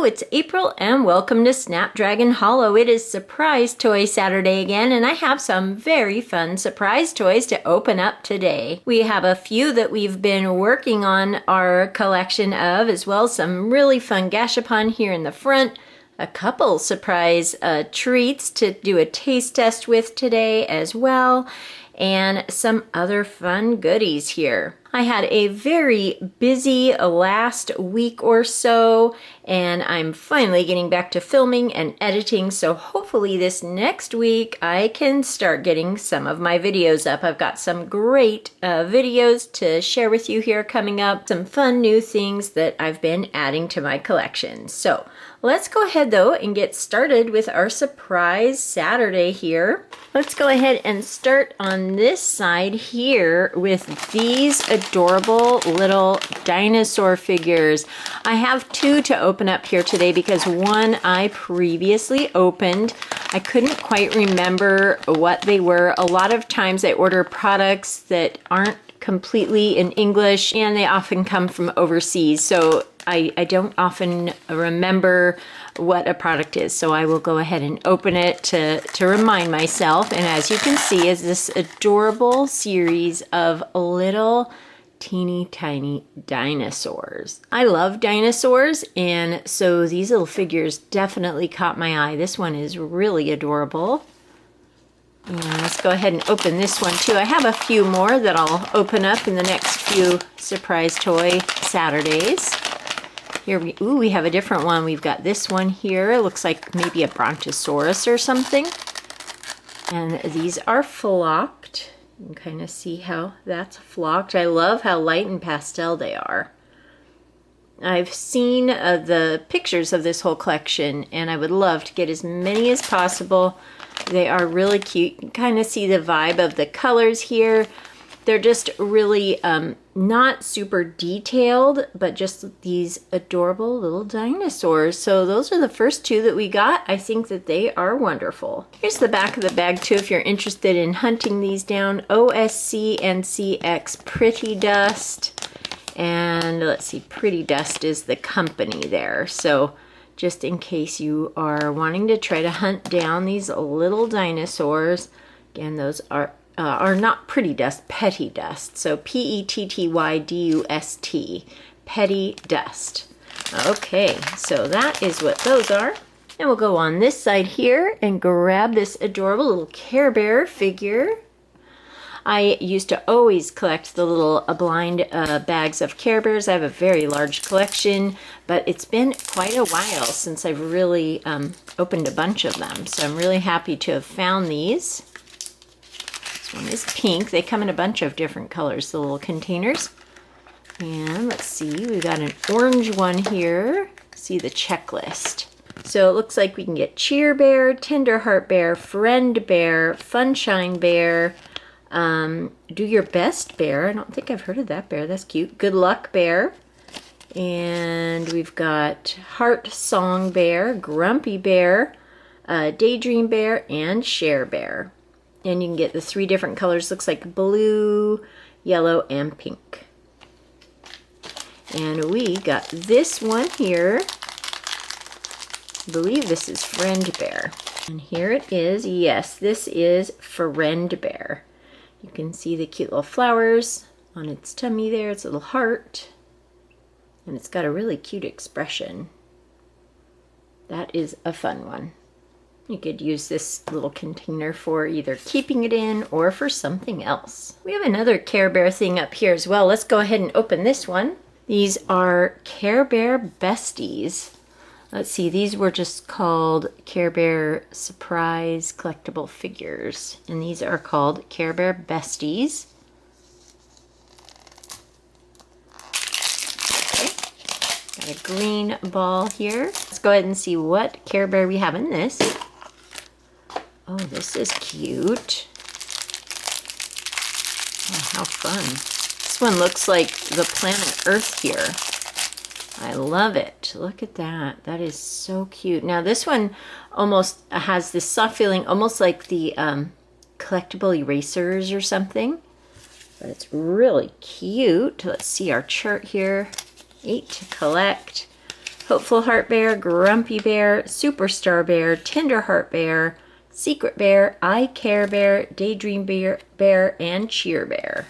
Hello, it's April and welcome to Snapdragon Hollow. It is Surprise Toy Saturday again, and I have some very fun surprise toys to open up today. We have a few that we've been working on our collection of, as well as some really fun Gashapon here in the front. A couple surprise treats to do a taste test with today as well, and some other fun goodies here. I had a very busy last week or so, and I'm finally getting back to filming and editing, so hopefully this next week I can start getting some of my videos up. I've got some great videos to share with you here coming up, some fun new things that I've been adding to my collection. So let's go ahead though and get started with our surprise Saturday here. Let's go ahead and start on this side here with these adorable little dinosaur figures. I have two to open up here today because one I previously opened. I couldn't quite remember what they were. A lot of times I order products that aren't completely in English, and they often come from overseas, so I don't often remember what a product is, so I will go ahead and open it to remind myself. And as you can see is this adorable series of little teeny tiny dinosaurs. I love dinosaurs, and so these little figures definitely caught my eye. This one is really adorable. And let's go ahead and open this one too. I have a few more that I'll open up in the next few surprise toy Saturdays. Here we have a different one. We've got this one here. It looks like maybe a brontosaurus or something. And these are flocked. You can kind of see how that's flocked. I love how light and pastel they are. I've seen the pictures of this whole collection, and I would love to get as many as possible. They are really cute. You can kind of see the vibe of the colors here. They're just really not super detailed, but just these adorable little dinosaurs. So those are the first two that we got. I think that they are wonderful. Here's the back of the bag too if you're interested in hunting these down. OSC and CX Pretty Dust. And let's see, Pretty Dust is the company there. So just in case you are wanting to try to hunt down these little dinosaurs. Again, those are not Pretty Dust, Petty Dust. So P-E-T-T-Y-D-U-S-T, Petty Dust. Okay, so that is what those are. And we'll go on this side here and grab this adorable little Care Bear figure. I used to always collect the little blind bags of Care Bears. I have a very large collection, but it's been quite a while since I've really opened a bunch of them. So I'm really happy to have found these. This one is pink. They come in a bunch of different colors, the little containers. And let's see, we've got an orange one here. See the checklist. So it looks like we can get Cheer Bear, Tender Heart Bear, Friend Bear, Funshine Bear, Do Your Best Bear. I don't think I've heard of that bear. That's cute. Good Luck Bear. And we've got Heart Song Bear, Grumpy Bear, Daydream Bear, and Share Bear. And you can get the three different colors. Looks like blue, yellow, and pink. And we got this one here. I believe this is Friend Bear. And here it is. Yes, this is Friend Bear. You can see the cute little flowers on its tummy there. It's a little heart. And it's got a really cute expression. That is a fun one. You could use this little container for either keeping it in or for something else. We have another Care Bear thing up here as well. Let's go ahead and open this one. These are Care Bear Besties. Let's see, these were just called Care Bear Surprise Collectible Figures. And these are called Care Bear Besties. Okay, got a green ball here. Let's go ahead and see what Care Bear we have in this. Oh, this is cute. Oh, how fun. This one looks like the planet Earth here. I love it. Look at that. That is so cute. Now this one almost has this soft feeling, almost like the collectible erasers or something. But it's really cute. Let's see our chart here. 8 to collect. Hopeful Heart Bear, Grumpy Bear, Superstar Bear, Tender Heart Bear, Secret Bear, I Care Bear, Daydream Bear, and Cheer Bear.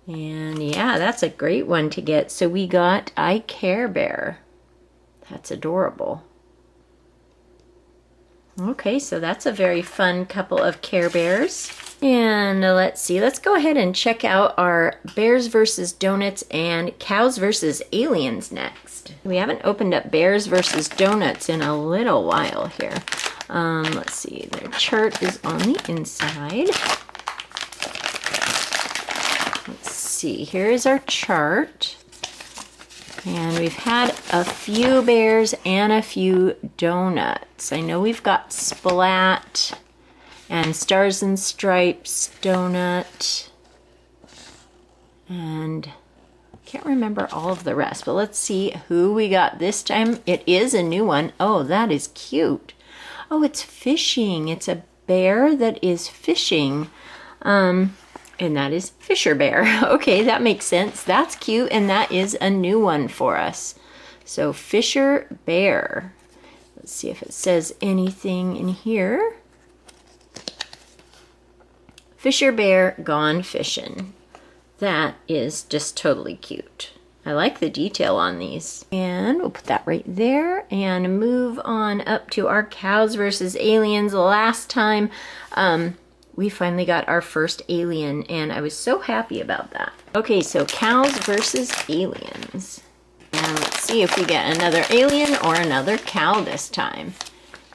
And yeah, that's a great one to get. So we got I Care Bear. That's adorable. Okay, so that's a very fun couple of Care Bears. And let's see, let's go ahead and check out our Bears versus Donuts and Cows versus Aliens next. We haven't opened up Bears versus Donuts in a little while here. Let's see, their chart is on the inside. Let's see, here is our chart. And we've had a few bears and a few donuts. I know we've got Splat and Stars and Stripes donut. And I can't remember all of the rest, but let's see who we got this time. It is a new one. Oh, that is cute. Oh, it's fishing. It's a bear that is fishing. And that is Fisher Bear. Okay, that makes sense. That's cute, and that is a new one for us. So Fisher Bear. Let's see if it says anything in here. Fisher Bear gone fishing. That is just totally cute. I like the detail on these. And we'll put that right there and move on up to our Cows versus Aliens. Last time, we finally got our first alien, and I was so happy about that. Okay, so Cows versus Aliens. And let's see if we get another alien or another cow this time.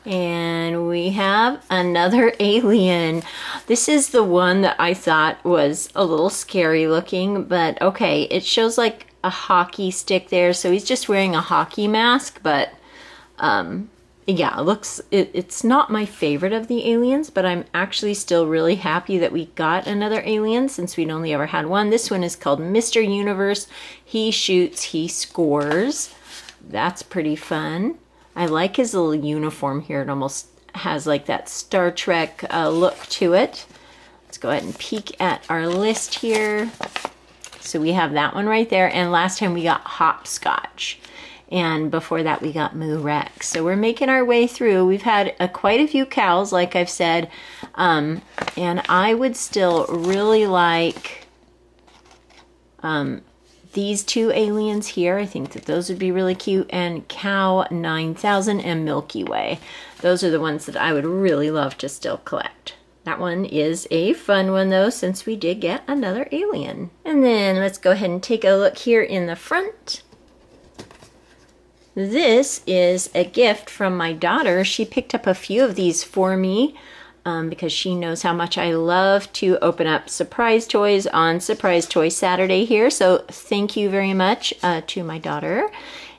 And we have another alien. This is the one that I thought was a little scary looking, but okay, it shows like a hockey stick there, so he's just wearing a hockey mask, but yeah, it's not my favorite of the aliens, but I'm actually still really happy that we got another alien since we'd only ever had one. This one is called Mr. Universe. He shoots, he scores. That's pretty fun. I like his little uniform here. It almost has like that Star Trek look to it. Let's go ahead and peek at our list here. So we have that one right there. And last time we got Hopscotch. And before that we got Moo Rex. So we're making our way through. We've had quite a few cows, like I've said. And I would still really like these two aliens here. I think that those would be really cute. And Cow 9000 and Milky Way. Those are the ones that I would really love to still collect. That one is a fun one though, since we did get another alien. And then let's go ahead and take a look here in the front. This is a gift from my daughter. She picked up a few of these for me because she knows how much I love to open up surprise toys on Surprise Toy Saturday here. So thank you very much to my daughter.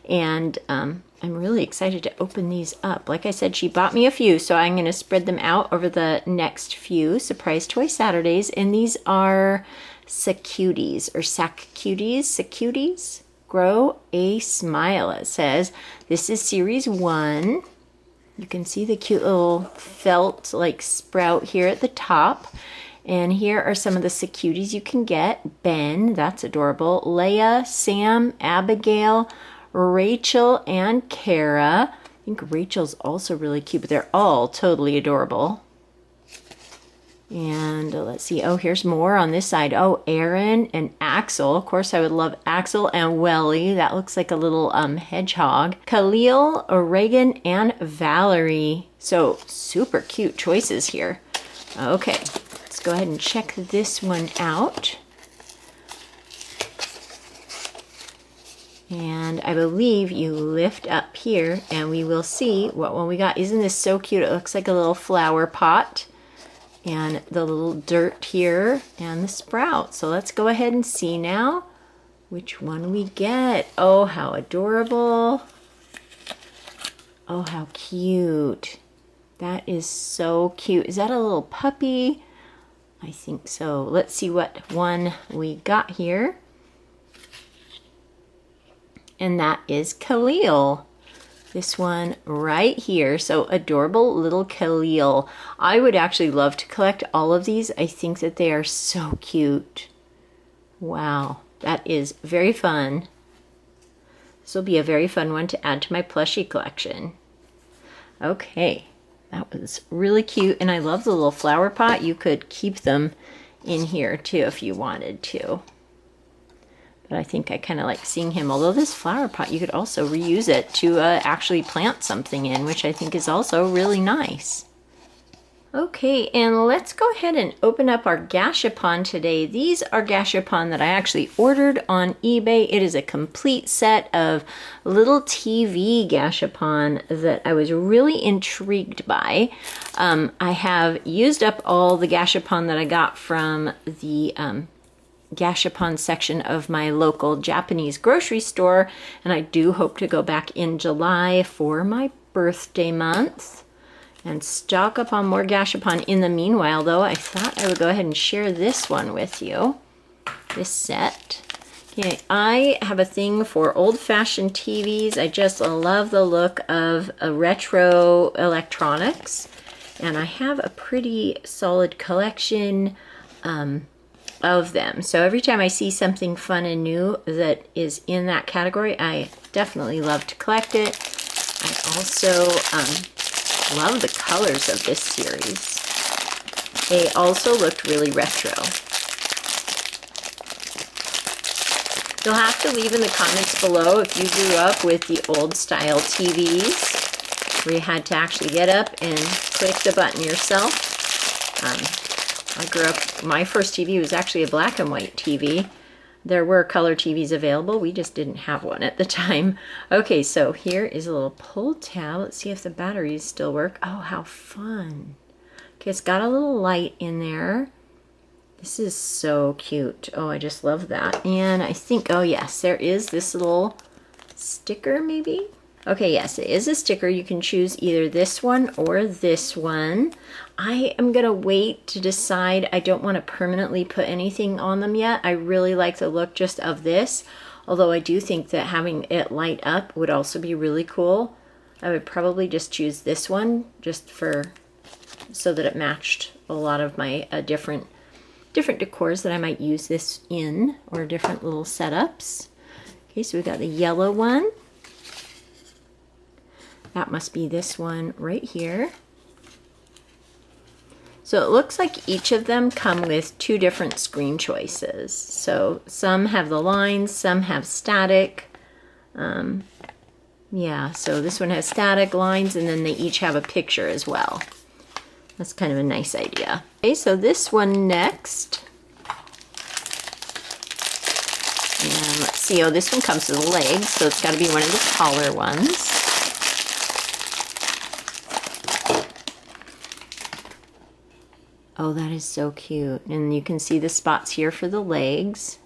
And I'm really excited to open these up. Like I said, she bought me a few, so I'm going to spread them out over the next few Surprise Toy Saturdays. And these are Sacuties or Sacuties. Grow a Smile, it says. This is series 1. You can see the cute little felt like sprout here at the top. And here are some of the Sacuties you can get. Ben, that's adorable. Leia, Sam, Abigail, Rachel, and Kara. I think Rachel's also really cute, but they're all totally adorable. And let's see. Oh, here's more on this side. Oh, Aaron and Axel. Of course, I would love Axel and Welly. That looks like a little hedgehog. Khalil, Reagan, and Valerie. So super cute choices here. Okay, let's go ahead and check this one out. And I believe you lift up here and we will see what one we got. Isn't this so cute? It looks like a little flower pot. And the little dirt here and the sprout. So let's go ahead and see now which one we get. Oh, how adorable. Oh, how cute. That is so cute. Is that a little puppy? I think so. Let's see what one we got here. And that is Khalil. This one right here. So adorable little Khalil. I would actually love to collect all of these. I think that they are so cute. Wow, that is very fun. This will be a very fun one to add to my plushie collection. Okay, that was really cute, and I love the little flower pot. You could keep them in here too if you wanted to. But I think I kind of like seeing him, although this flower pot, you could also reuse it to actually plant something in, which I think is also really nice. Okay, and let's go ahead and open up our Gashapon today. These are Gashapon that I actually ordered on eBay. It is a complete set of little TV Gashapon that I was really intrigued by. I have used up all the Gashapon that I got from the Gashapon section of my local Japanese grocery store, and I do hope to go back in July for my birthday month and stock up on more Gashapon. In the meanwhile, though, I thought I would go ahead and share this one with you, this set. Okay, I have a thing for old-fashioned TVs. I just love the look of retro electronics, and I have a pretty solid collection of them. So every time I see something fun and new that is in that category, I definitely love to collect it. I also love the colors of this series. They also looked really retro. You'll have to leave in the comments below if you grew up with the old style TVs where you had to actually get up and click the button yourself. I grew up, my first TV was actually a black and white TV. There were color TVs available. We just didn't have one at the time. Okay, so here is a little pull tab. Let's see if the batteries still work. Oh, how fun. Okay, it's got a little light in there. This is so cute. Oh, I just love that. And I think, oh yes, there is this little sticker maybe? Okay, yes, it is a sticker. You can choose either this one or this one. I am gonna wait to decide. I don't want to permanently put anything on them yet. I really like the look just of this, although I do think that having it light up would also be really cool. I would probably just choose this one just so that it matched a lot of my different decors that I might use this in, or different little setups. Okay, so we got the yellow one. That must be this one right here. So it looks like each of them come with two different screen choices. So some have the lines, some have static. Yeah, so this one has static lines, and then they each have a picture as well. That's kind of a nice idea. Okay, so this one next. And let's see, oh, this one comes with legs, so it's got to be one of the taller ones. Oh, that is so cute. And you can see the spots here for the legs.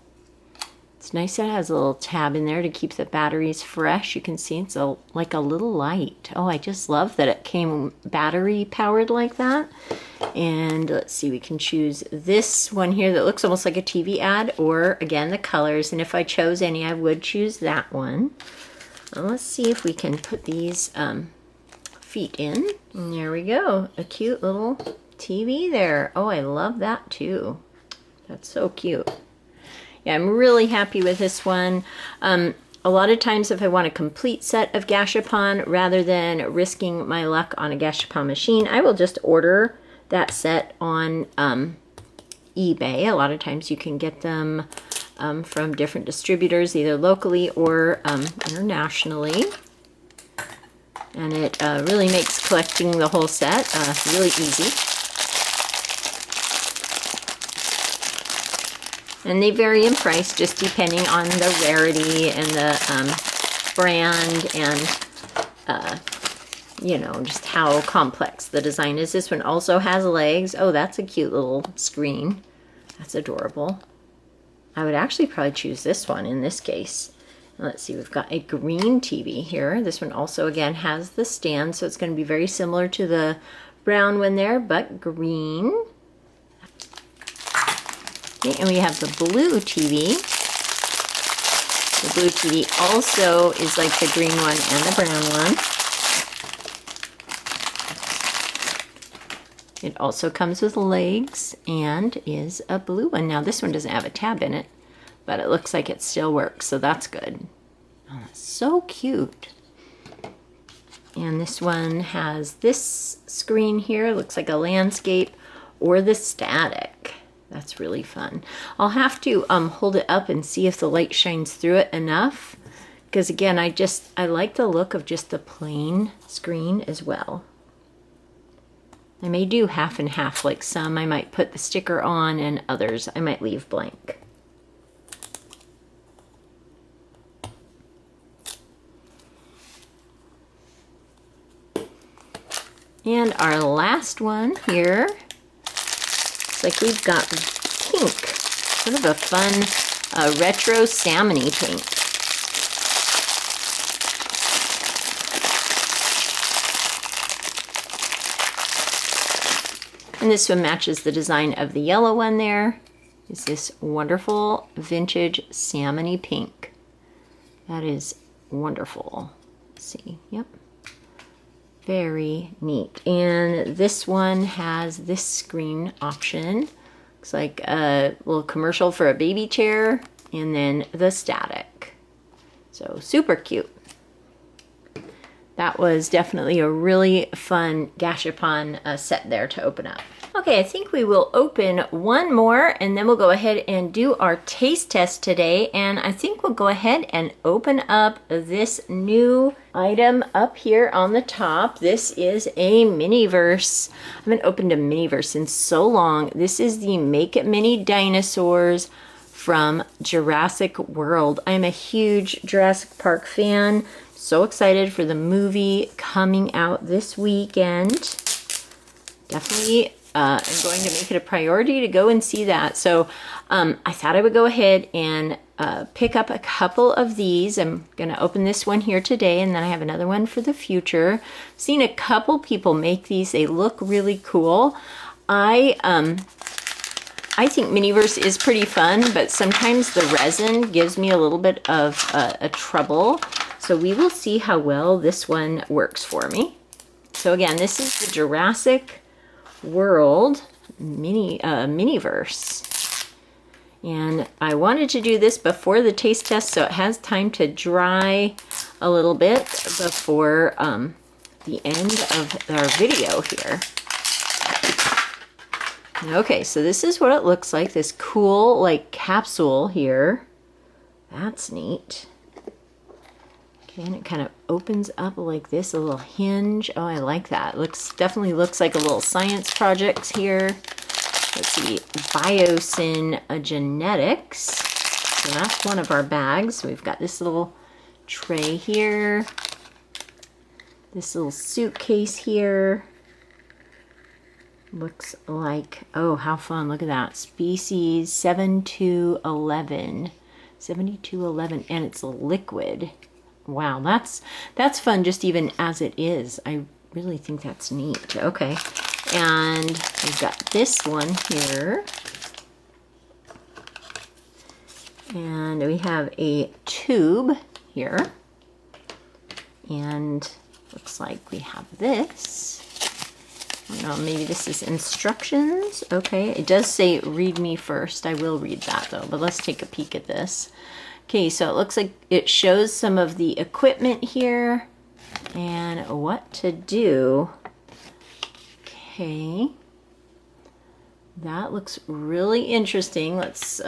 It's nice that it has a little tab in there to keep the batteries fresh. You can see it's like a little light. Oh, I just love that it came battery powered like that. And let's see, we can choose this one here that looks almost like a TV ad, or again, the colors. And if I chose any, I would choose that one. Well, let's see if we can put these feet in. And there we go, a cute little TV there. Oh, I love that too. That's so cute. Yeah, I'm really happy with this one. A lot of times if I want a complete set of Gashapon, rather than risking my luck on a Gashapon machine, I will just order that set on eBay. A lot of times you can get them from different distributors, either locally or internationally. And it really makes collecting the whole set really easy. And they vary in price just depending on the rarity and the brand and, you know, just how complex the design is. This one also has legs. Oh, that's a cute little screen. That's adorable. I would actually probably choose this one in this case. Let's see, we've got a green TV here. This one also, again, has the stand, so it's going to be very similar to the brown one there, but green. Okay, and we have the blue TV. The blue TV also is like the green one and the brown one. It also comes with legs and is a blue one. Now this one doesn't have a tab in it, but it looks like it still works, so that's good. Oh, that's so cute. And this one has this screen here, looks like a landscape, or the static. That's really fun. I'll have to hold it up and see if the light shines through it enough. Because again, I like the look of just the plain screen as well. I may do half and half, like some I might put the sticker on and others I might leave blank. And our last one here, it's like we've got pink, sort of a fun retro salmon-y pink. And this one matches the design of the yellow one there. Is this wonderful vintage salmon-y pink. That is wonderful. Let's see, yep. Very neat. And this one has this screen option. Looks like a little commercial for a baby chair, and then the static. So super cute. That was definitely a really fun Gashapon set there to open up. Okay, I think we will open one more and then we'll go ahead and do our taste test today. And I think we'll go ahead and open up this new item up here on the top. This is a Miniverse. I haven't opened a Miniverse in so long. This is the Make It Mini Dinosaurs from Jurassic World. I'm a huge Jurassic Park fan. So excited for the movie coming out this weekend. Definitely I'm going to make it a priority to go and see that. So I thought I would go ahead and pick up a couple of these. I'm going to open this one here today, and then I have another one for the future. I've seen a couple people make these. They look really cool. I think Miniverse is pretty fun, but sometimes the resin gives me a little bit of a trouble. So we will see how well this one works for me. So again, this is the Jurassic World Miniverse. And I wanted to do this before the taste test so it has time to dry a little bit before the end of our video here. Okay, so this is what it looks like, this cool like capsule here. That's neat. And it kind of opens up like this, a little hinge. Oh, I like that. Definitely looks like a little science project here. Let's see, Biosyn Genetics. So that's one of our bags. We've got this little tray here. This little suitcase here. Looks like, oh, how fun. Look at that. Species 7211. 7211, and it's liquid. Wow, that's fun just even as it is. I really think that's neat. Okay, and we've got this one here. And we have a tube here. And looks like we have this. I don't know, maybe this is instructions. Okay, it does say read me first. I will read that though, but let's take a peek at this. Okay, so it looks like it shows some of the equipment here and what to do. Okay, that looks really interesting. Let's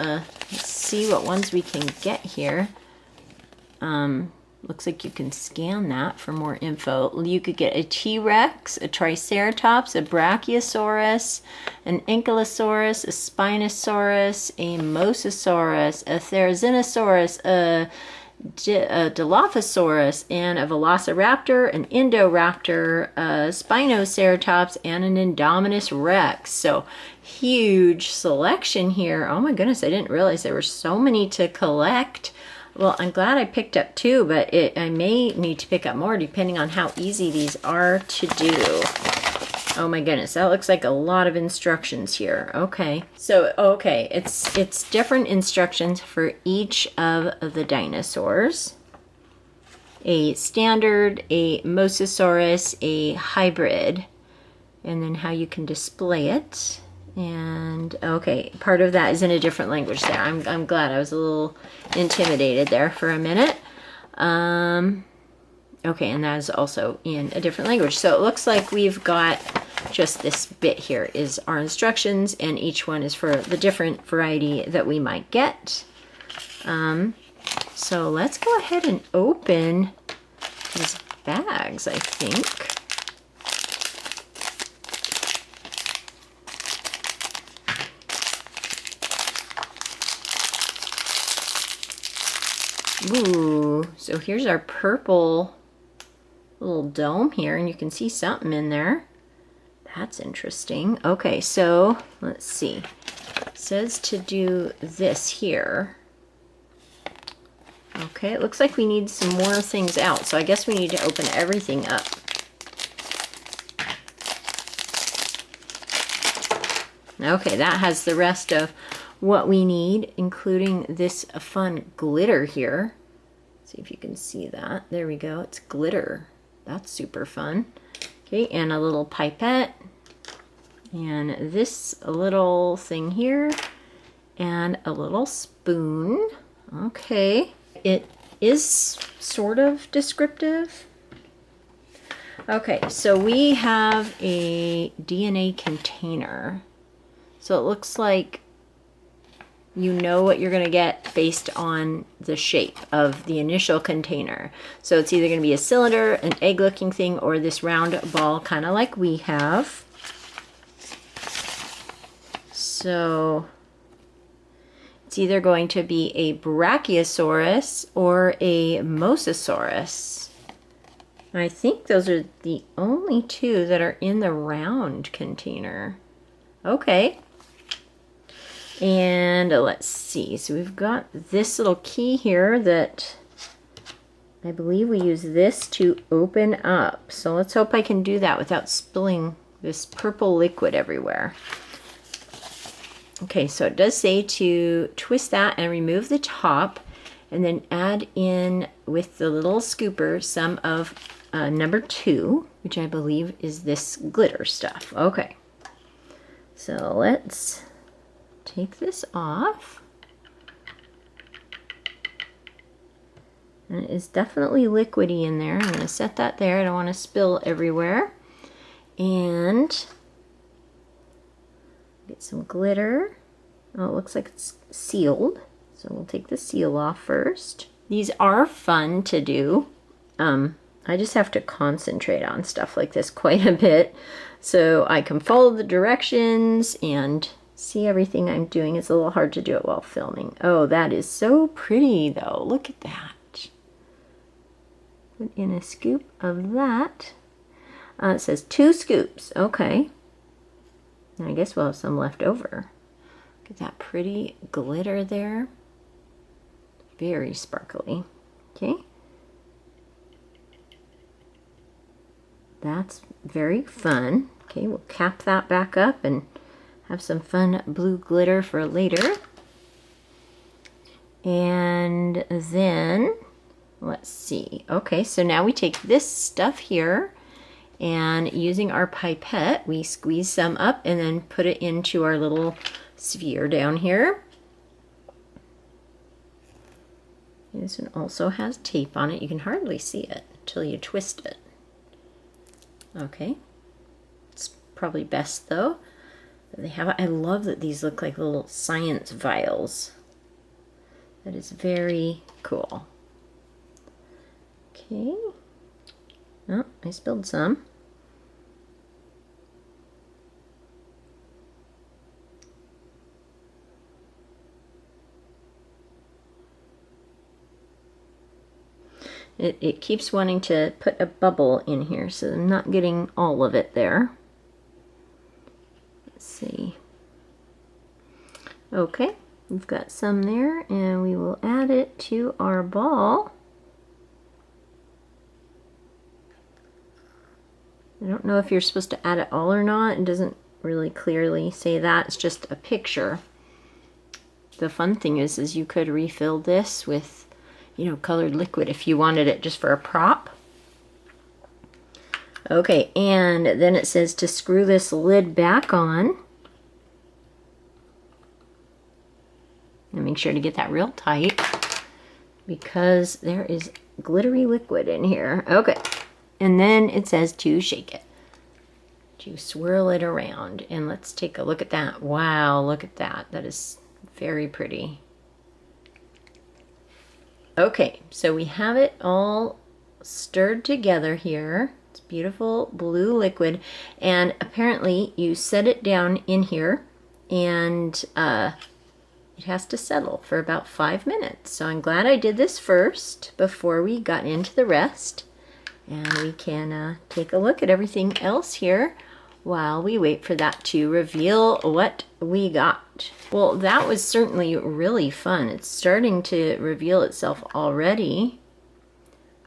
see what ones we can get here. Looks like you can scan that for more info. You could get a T-Rex, a Triceratops, a Brachiosaurus, an Ankylosaurus, a Spinosaurus, a Mosasaurus, a Therizinosaurus, a Dilophosaurus, and a Velociraptor, an Indoraptor, a Spinoceratops, and an Indominus Rex. So huge selection here. Oh my goodness, I didn't realize there were so many to collect. Well, I'm glad I picked up two, but I may need to pick up more depending on how easy these are to do. Oh my goodness, that looks like a lot of instructions here. Okay, so okay, it's different instructions for each of the dinosaurs. A standard, a Mosasaurus, a hybrid, and then how you can display it. And okay, part of that is in a different language there. I'm glad. I was a little intimidated there for a minute. Okay, and that is also in a different language. So it looks like we've got just this bit here is our instructions, and each one is for the different variety that we might get. So let's go ahead and open these bags, I think. Ooh, so here's our purple little dome here, and you can see something in there. That's interesting. Okay, so let's see. It says to do this here. Okay, it looks like we need some more things out, so I guess we need to open everything up. Okay, that has the rest of what we need, including this fun glitter here. See if you can see that. There we go. It's glitter. That's super fun. Okay, and a little pipette. And this little thing here. And a little spoon. Okay. It is sort of descriptive. Okay, so we have a DNA container. So it looks like you know what you're going to get based on the shape of the initial container. So it's either going to be a cylinder, an egg-looking thing, or this round ball, kind of like we have. So it's either going to be a Brachiosaurus or a Mosasaurus. I think those are the only two that are in the round container. Okay. And let's see, so we've got this little key here that I believe we use this to open up. So let's hope I can do that without spilling this purple liquid everywhere. Okay, so it does say to twist that and remove the top, and then add in with the little scooper some of number 2, which I believe is this glitter stuff. Okay, so let's take this off. And it is definitely liquidy in there. I'm going to set that there. I don't want to spill everywhere. And get some glitter. Oh, it looks like it's sealed. So we'll take the seal off first. These are fun to do. I just have to concentrate on stuff like this quite a bit, so I can follow the directions and see everything I'm doing. It's a little hard to do it while filming. Oh, that is so pretty though. Look at that. Put in a scoop of that. It says 2 scoops. Okay. I guess we'll have some left over. Look at that pretty glitter there. Very sparkly. Okay. That's very fun. Okay, we'll cap that back up and have some fun blue glitter for later. And then, let's see. Okay, so now we take this stuff here, and using our pipette, we squeeze some up and then put it into our little sphere down here. This one also has tape on it. You can hardly see it until you twist it. Okay, it's probably best though that they have it. I love that these look like little science vials. That is very cool. Okay. Oh, I spilled some. It keeps wanting to put a bubble in here, so I'm not getting all of it there. Let's see. Okay, we've got some there, and we will add it to our ball. I don't know if you're supposed to add it all or not. It doesn't really clearly say that. It's just a picture. The fun thing is you could refill this with, you know, colored liquid if you wanted it just for a prop. Okay, and then it says to screw this lid back on. And make sure to get that real tight. because there is glittery liquid in here. Okay. And then it says to shake it, to swirl it around. And let's take a look at that. Wow, look at that. That is very pretty. Okay, so we have it all stirred together here. It's beautiful blue liquid. And apparently you set it down in here and it has to settle for about 5 minutes. So I'm glad I did this first before we got into the rest. And we can take a look at everything else here while we wait for that to reveal what we got. Well, that was certainly really fun. It's starting to reveal itself already.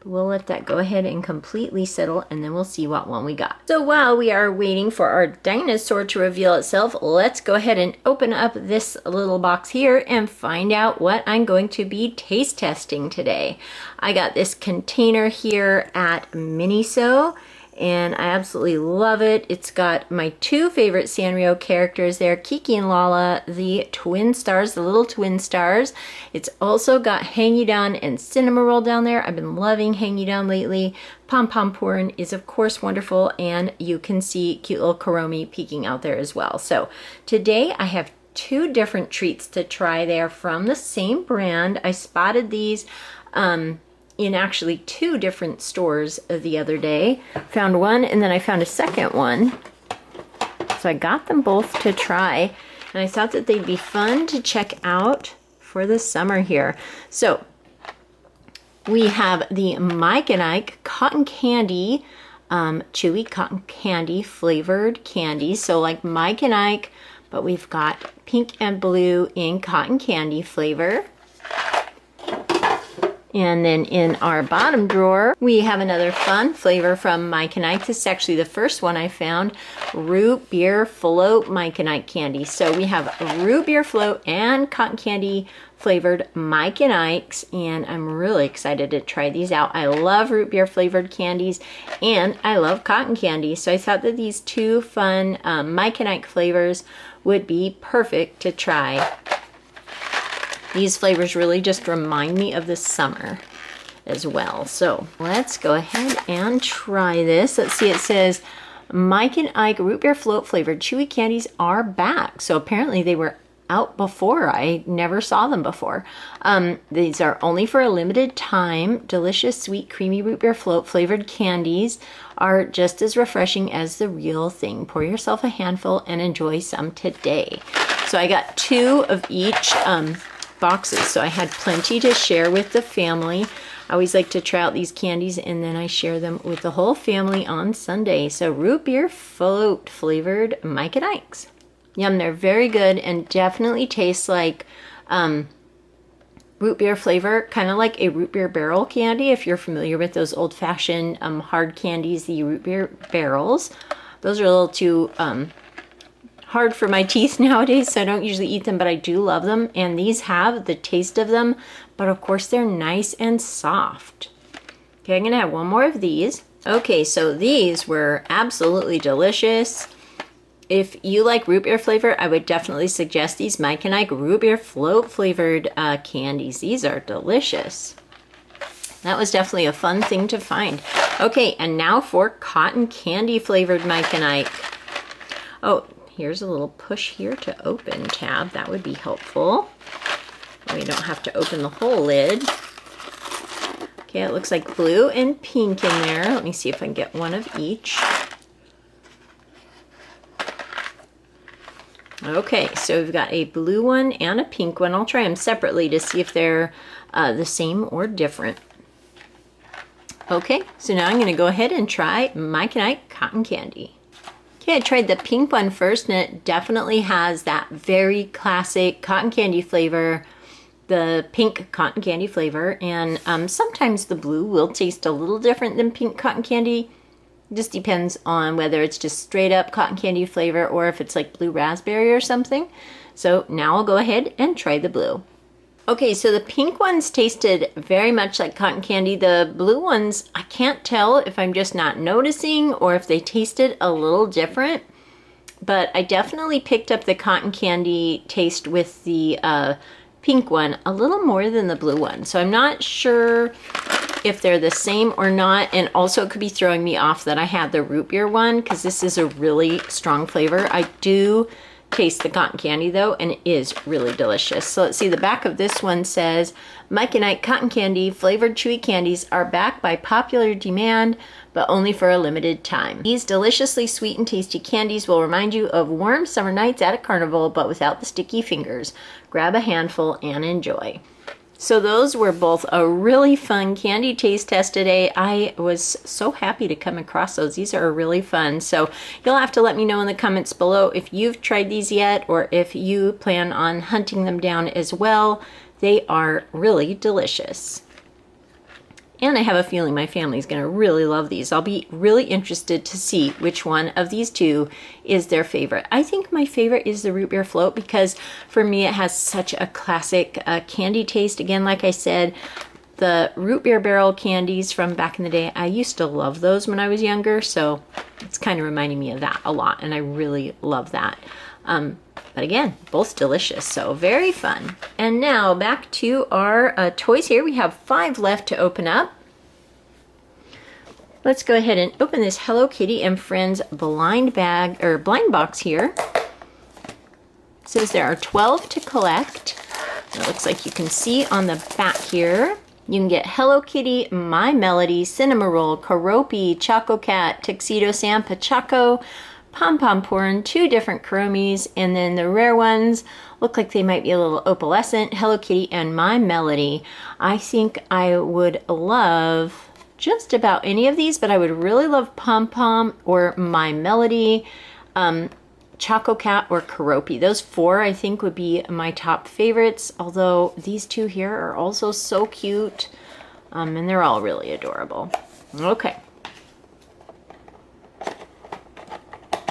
We'll let that go ahead and completely settle, and then we'll see what one we got. So while we are waiting for our dinosaur to reveal itself, let's go ahead and open up this little box here and find out what I'm going to be taste testing today. I got this container here at Miniso, and I absolutely love it. It's got my two favorite Sanrio characters there, Kiki and Lala, the twin stars, the little twin stars. It's also got Hangy Down and Cinnamoroll down there. I've been loving Hangy Down lately. Pom Pom Porn is of course wonderful, and you can see cute little Kuromi peeking out there as well. So today I have two different treats to try. They are from the same brand. I spotted these in actually two different stores the other day. Found one and then I found a second one. So I got them both to try, and I thought that they'd be fun to check out for the summer here. So we have the Mike and Ike cotton candy, chewy cotton candy flavored candy. So like Mike and Ike, but we've got pink and blue in cotton candy flavor. And then in our bottom drawer, we have another fun flavor from Mike and Ike. This is actually the first one I found, root beer float Mike and Ike candy. So we have root beer float and cotton candy flavored Mike and Ike's, and I'm really excited to try these out. I love root beer flavored candies, and I love cotton candy. So I thought that these two fun Mike and Ike flavors would be perfect to try. These flavors really just remind me of the summer as well. So let's go ahead and try this. Let's see, it says Mike and Ike root beer float flavored chewy candies are back. So apparently they were out before. I never saw them before. These are only for a limited time. Delicious, sweet, creamy root beer float flavored candies are just as refreshing as the real thing. Pour yourself a handful and enjoy some today. So I got two of each boxes, so I had plenty to share with the family. I always like to try out these candies and then I share them with the whole family on Sunday. So root beer float flavored Mike and Ike's. Yum, they're very good and definitely taste like root beer flavor, kind of like a root beer barrel candy if you're familiar with those old-fashioned hard candies, the root beer barrels. Those are a little too hard for my teeth nowadays, so I don't usually eat them, but I do love them, and these have the taste of them, but of course they're nice and soft. Okay, I'm gonna have one more of these. Okay, so these were absolutely delicious. If you like root beer flavor, I would definitely suggest these Mike and Ike root beer float flavored candies. These are delicious. That was definitely a fun thing to find. Okay, and now for cotton candy flavored Mike and Ike. Oh, here's a little push here to open tab. That would be helpful. We don't have to open the whole lid. Okay, it looks like blue and pink in there. Let me see if I can get one of each. Okay, so we've got a blue one and a pink one. I'll try them separately to see if they're the same or different. Okay, so now I'm going to go ahead and try Mike and Ike cotton candy. Okay, I tried the pink one first, and it definitely has that very classic cotton candy flavor, the pink cotton candy flavor, and sometimes the blue will taste a little different than pink cotton candy. It just depends on whether it's just straight up cotton candy flavor or if it's like blue raspberry or something. So now I'll go ahead and try the blue. Okay, so the pink ones tasted very much like cotton candy. The blue ones, I can't tell if I'm just not noticing or if they tasted a little different, but I definitely picked up the cotton candy taste with the pink one a little more than the blue one. So I'm not sure if they're the same or not. And also it could be throwing me off that I had the root beer one, because this is a really strong flavor. I do taste the cotton candy though, and it is really delicious. So let's see, the back of this one says, Mike and Ike cotton candy flavored chewy candies are back by popular demand, but only for a limited time. These deliciously sweet and tasty candies will remind you of warm summer nights at a carnival, but without the sticky fingers. Grab a handful and enjoy. So those were both a really fun candy taste test today. I was so happy to come across those. These are really fun. So you'll have to let me know in the comments below if you've tried these yet, or if you plan on hunting them down as well. They are really delicious. And I have a feeling my family's gonna really love these. I'll be really interested to see which one of these two is their favorite. I think my favorite is the root beer float, because for me it has such a classic candy taste. Again, like I said, the root beer barrel candies from back in the day, I used to love those when I was younger, so it's kind of reminding me of that a lot, and I really love that. But again, both delicious, so very fun. And now back to our toys here. We have 5 left to open up. Let's go ahead and open this Hello Kitty and Friends blind bag, or blind box here. It says there are 12 to collect. It looks like you can see on the back here. You can get Hello Kitty, My Melody, Cinnamoroll, Keroppi, Choco Cat, Tuxedo Sam, Pachaco, Pom Pom Porn, 2 different Kuromis, and then the rare ones look like they might be a little opalescent, Hello Kitty and My Melody. I think I would love just about any of these, but I would really love Pom Pom or My Melody, Choco Cat or Keroppi. Those 4 I think would be my top favorites, although these 2 here are also so cute, and they're all really adorable. Okay.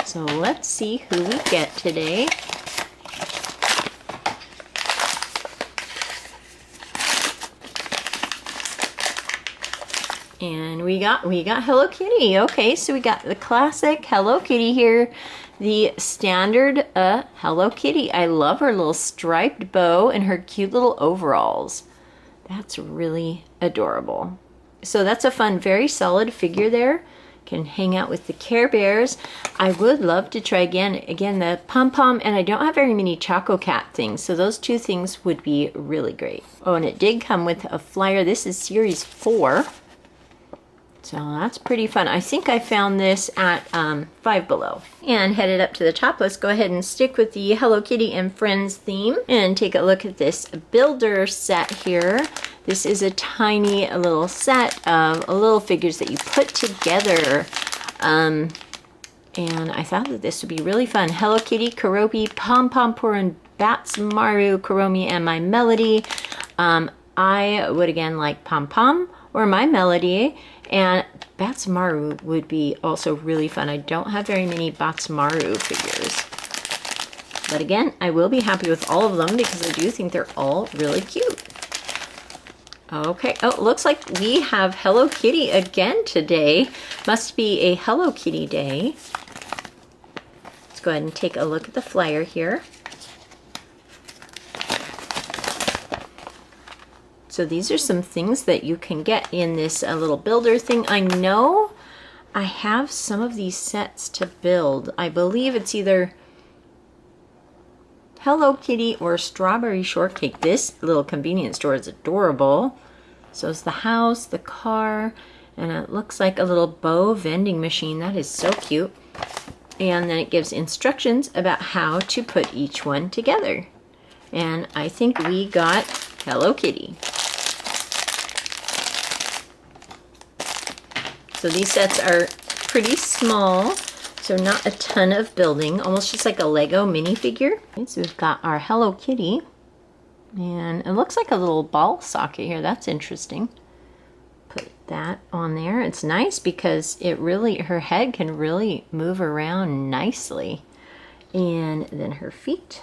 So let's see who we get today. And we got Hello Kitty. Okay, so we got the classic Hello Kitty here, the standard Hello Kitty. I love her little striped bow and her cute little overalls. That's really adorable. So that's a fun, very solid figure there. Can hang out with the Care Bears. I would love to try again the Pom Pom, and I don't have very many Choco Cat things, so those 2 things would be really great. Oh, and it did come with a flyer. This is series 4, so that's pretty fun. I think I found this at Five Below. And headed up to the top, let's go ahead and stick with the Hello Kitty and Friends theme and take a look at this builder set here. This is a tiny little set of little figures that you put together. And I thought that this would be really fun. Hello Kitty, Keroppi, Pom Pom Porn, Maru, Kuromi, and My Melody. I would again like Pom Pom or My Melody, and Maru would be also really fun. I don't have very many Maru figures. But again, I will be happy with all of them because I do think they're all really cute. Okay, oh, it looks like we have Hello Kitty again today. Must be a Hello Kitty day. Let's go ahead and take a look at the flyer here. So these are some things that you can get in this little builder thing. I know I have some of these sets to build. I believe it's either Hello Kitty or Strawberry Shortcake. This little convenience store is adorable. So it's the house, the car, and it looks like a little bow vending machine. That is so cute. And then it gives instructions about how to put each one together. And I think we got Hello Kitty. So these sets are pretty small, so not a ton of building, almost just like a Lego minifigure. Okay, so we've got our Hello Kitty, and it looks like a little ball socket here. That's interesting. Put that on there. It's nice because it really, her head can really move around nicely. And then her feet.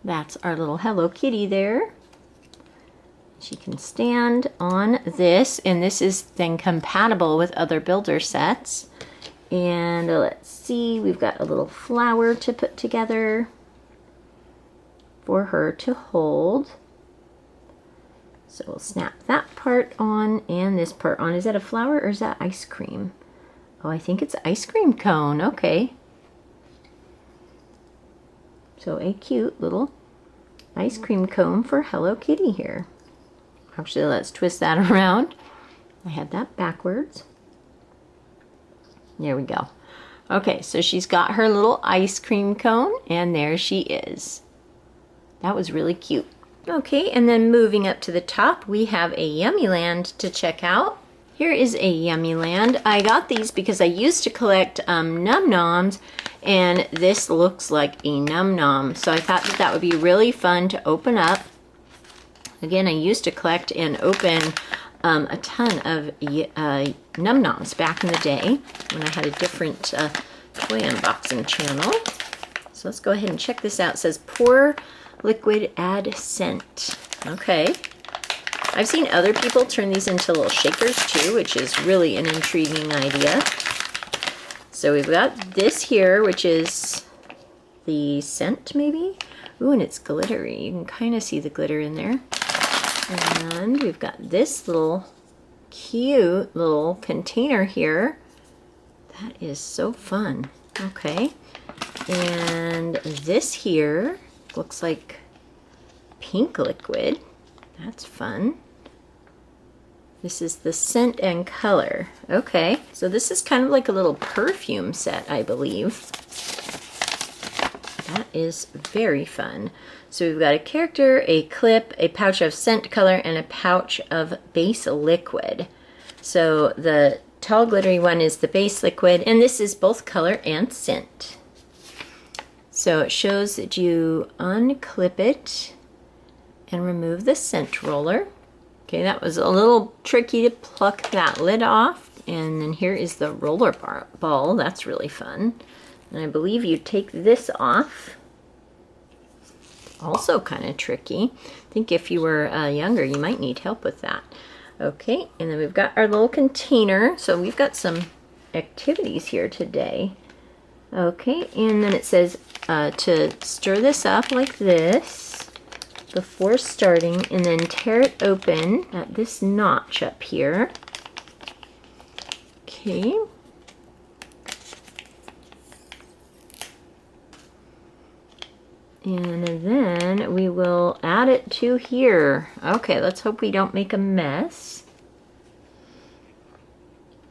That's our little Hello Kitty there. She can stand on this, and this is then compatible with other builder sets. And let's see, we've got a little flower to put together. for her to hold. So we'll snap that part on and this part on. Is that a flower or is that ice cream? Oh, I think it's ice cream cone. Okay. So a cute little ice cream cone for Hello Kitty here. Actually, let's twist that around. I had that backwards. There we go. Okay, so she's got her little ice cream cone, and there she is. That was really cute. Okay, and then moving up to the top, we have a Yummyland to check out. Here is a Yummyland. I got these because I used to collect Num Noms, and this looks like a Num Nom. So I thought that that would be really fun to open up. Again, I used to collect and open a ton of Num Noms back in the day when I had a different toy unboxing channel. So let's go ahead and check this out. It says pour liquid, add scent. Okay. I've seen other people turn these into little shakers too, which is really an intriguing idea. So we've got this here, which is the scent maybe. Ooh, and it's glittery. You can kind of see the glitter in there. And we've got this little cute little container here. That is so fun. Okay. And this here looks like pink liquid. That's fun. This is the scent and color. Okay, so this is kind of like a little perfume set, I believe. That is very fun. So we've got a character, a clip, a pouch of scent color, and a pouch of base liquid. So the tall glittery one is the base liquid, and this is both color and scent. So it shows that you unclip it and remove the scent roller. Okay, that was a little tricky to pluck that lid off. And then here is the roller ball. That's really fun. And I believe you take this off. Also kind of tricky. I think if you were younger, you might need help with that. Okay, and then we've got our little container. So we've got some activities here today. Okay, and then it says to stir this up like this before starting, and then tear it open at this notch up here. Okay. And then we will add it to here. Okay, let's hope we don't make a mess.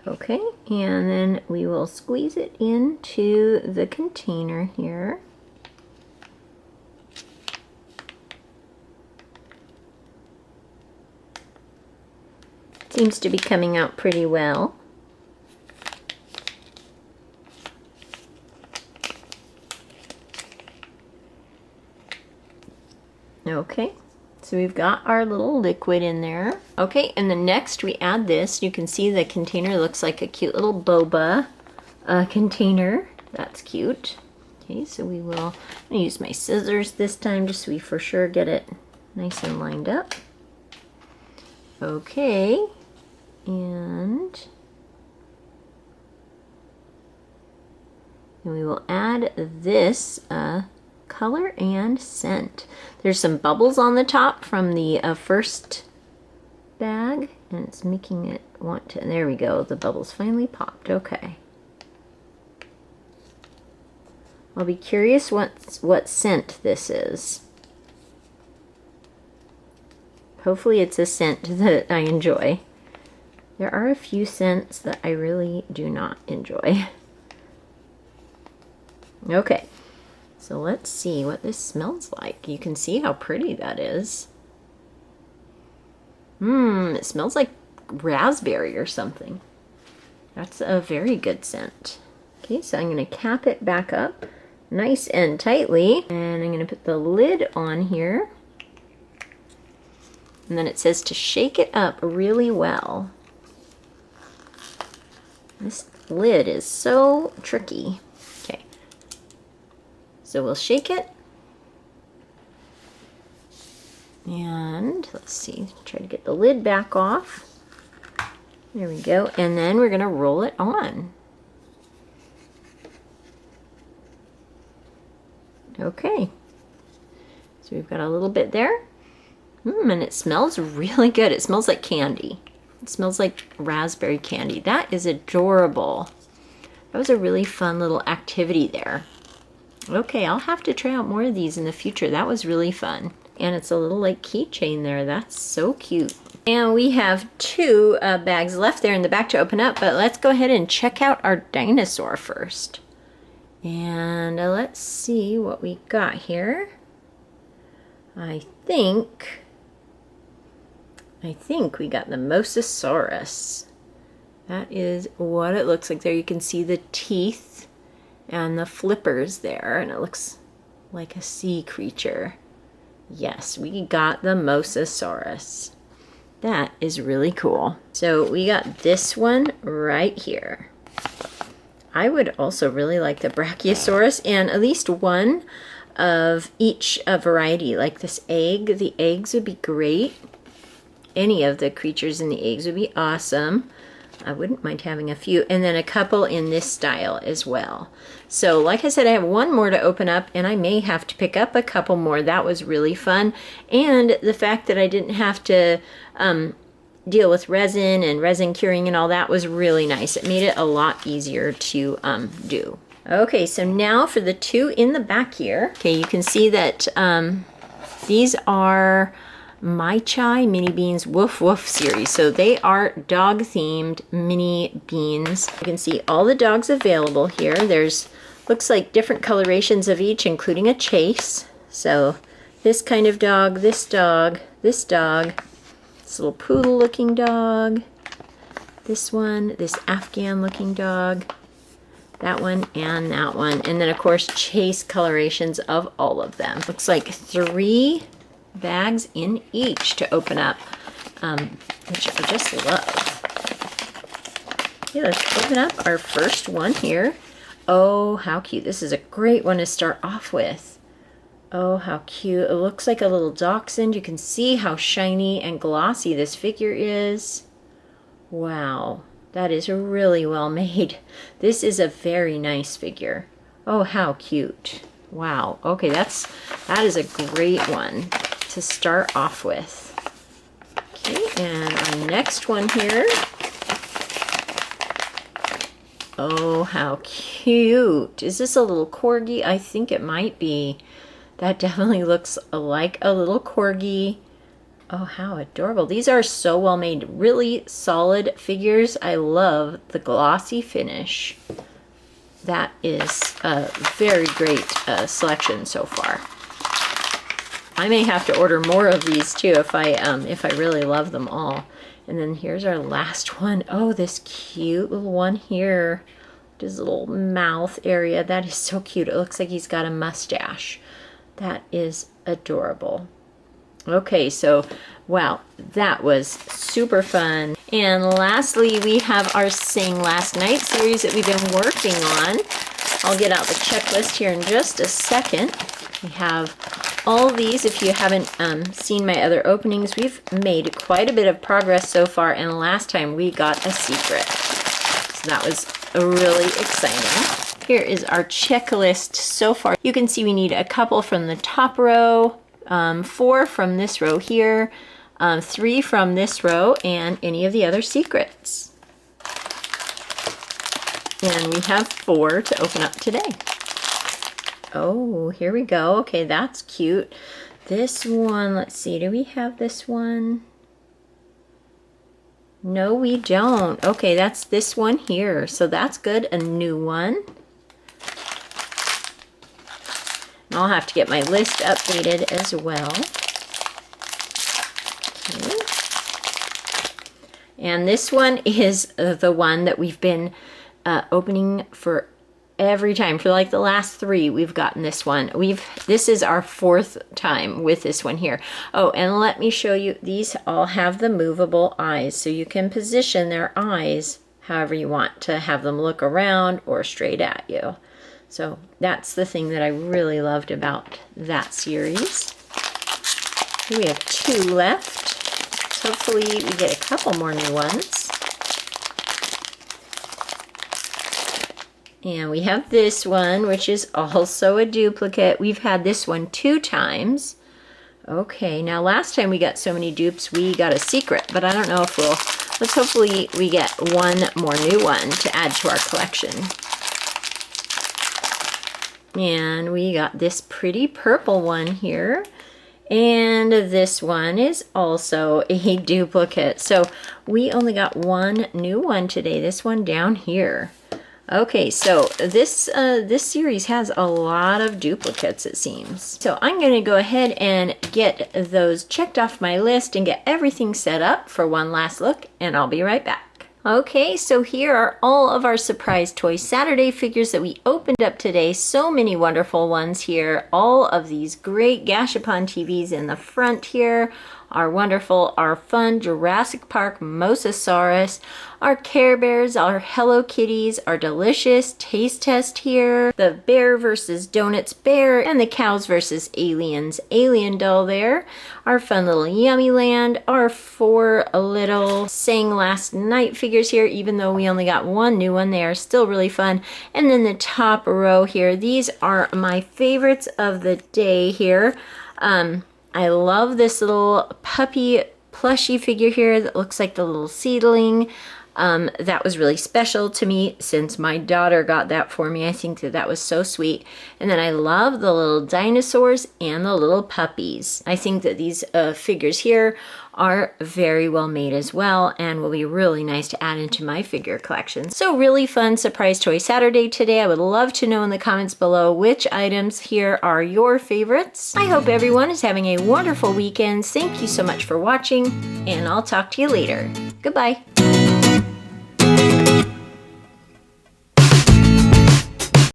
Okay, and then we will squeeze it into the container here. Seems to be coming out pretty well. Okay, so we've got our little liquid in there. Okay, and then next we add this. You can see the container looks like a cute little boba container. That's cute. Okay, so we will, I'm gonna use my scissors this time just so we for sure get it nice and lined up. Okay, and we will add this color and scent. There's some bubbles on the top from the first bag, and it's making it want to, there we go, the bubbles finally popped. Okay. I'll be curious what scent this is. Hopefully it's a scent that I enjoy. There are a few scents that I really do not enjoy. Okay, so let's see what this smells like. You can see how pretty that is. It smells like raspberry or something. That's a very good scent. Okay, so I'm going to cap it back up nice and tightly, and I'm going to put the lid on here. And then it says to shake it up really well. This lid is so tricky. Okay, so we'll shake it. And let's see, try to get the lid back off. There we go. And then we're going to roll it on. Okay. So we've got a little bit there. And it smells really good. It smells like candy. It smells like raspberry candy. That is adorable. That was a really fun little activity there. Okay, I'll have to try out more of these in the future. That was really fun. And it's a little like keychain there. That's so cute. And we have 2 bags left there in the back to open up, but let's go ahead and check out our dinosaur first. And let's see what we got here. I think we got the Mosasaurus. That is what it looks like there. You can see the teeth and the flippers there, and it looks like a sea creature. Yes, we got the Mosasaurus. That is really cool. So we got this one right here. I would also really like the Brachiosaurus, and at least one of each variety, like this egg. The eggs would be great. Any of the creatures in the eggs would be awesome. I wouldn't mind having a few, and then a couple in this style as well. So like I said, I have one more to open up, and I may have to pick up a couple more. That was really fun, and the fact that I didn't have to deal with resin and resin curing and all that was really nice. It made it a lot easier to do. Okay, so now for the 2 in the back here. Okay, you can see that these are My Chai Mini Beans Woof Woof series. So they are dog themed mini beans. You can see all the dogs available here. There's looks like different colorations of each, including a chase. So this kind of dog, this dog, this dog, this little poodle looking dog, this one, this Afghan looking dog, that one, and that one. And then of course chase colorations of all of them. Looks like 3 bags in each to open up, which I just love. Okay, let's open up our first one here. Oh, how cute. This is a great one to start off with. Oh, how cute. It looks like a little dachshund. You can see how shiny and glossy this figure is. Wow, that is really well made. This is a very nice figure. Oh, how cute. Wow. Okay, that is a great one to start off with. Okay, and our next one here. Oh, how cute. Is this a little corgi? I think it might be. That definitely looks like a little corgi. Oh, how adorable. These are so well made. Really solid figures. I love the glossy finish. That is a very great selection so far. I may have to order more of these too if I really love them all. And then here's our last one. Oh, this cute little one here. His little mouth area. That is so cute. It looks like he's got a mustache. That is adorable. Okay, so wow, that was super fun. And lastly, we have our Sing Last Night series that we've been working on. I'll get out the checklist here in just a second. We have all these. If you haven't seen my other openings, we've made quite a bit of progress so far, and last time we got a secret. So that was really exciting. Here is our checklist so far. You can see we need a couple from the top row, 4 from this row here, 3 from this row, and any of the other secrets. And we have 4 to open up today. Oh, here we go. Okay, that's cute. This one, let's see, do we have this one? No, we don't. Okay, that's this one here. So that's good, a new one. And I'll have to get my list updated as well. Okay. And this one is the one that we've been opening for every time. For like the last 3, we've gotten this one. This is our 4th time with this one here. Oh, and let me show you, these all have the movable eyes, so you can position their eyes however you want to have them look around or straight at you. So that's the thing that I really loved about that series. We have 2 left. So hopefully we get a couple more new ones. And we have this one, which is also a duplicate. We've had this one 2 times. Okay, now last time we got so many dupes, we got a secret, but I don't know if let's hopefully we get one more new one to add to our collection. And we got this pretty purple one here. And this one is also a duplicate. So we only got one new one today, this one down here. Okay, so this series has a lot of duplicates, it seems. So I'm going to go ahead and get those checked off my list and get everything set up for one last look, and I'll be right back. Okay, so here are all of our Surprise Toy Saturday figures that we opened up today. So many wonderful ones here. All of these great Gashapon TVs in the front here. Our wonderful, our fun Jurassic Park Mosasaurus, our Care Bears, our Hello Kitties, our delicious taste test here, the Bear versus Donuts Bear, and the Cows versus Aliens Alien doll there, our fun little Yummy Land, our 4 little Sang Last Night figures here, even though we only got one new one, they are still really fun. And then the top row here, these are my favorites of the day here. I love this little puppy plushie figure here that looks like the little seedling. That was really special to me since my daughter got that for me. I think that was so sweet. And then I love the little dinosaurs and the little puppies. I think that these figures here are very well made as well and will be really nice to add into my figure collection. So really fun Surprise Toy Saturday today. I would love to know in the comments below which items here are your favorites. I hope everyone is having a wonderful weekend. Thank you so much for watching, and I'll talk to you later. Goodbye.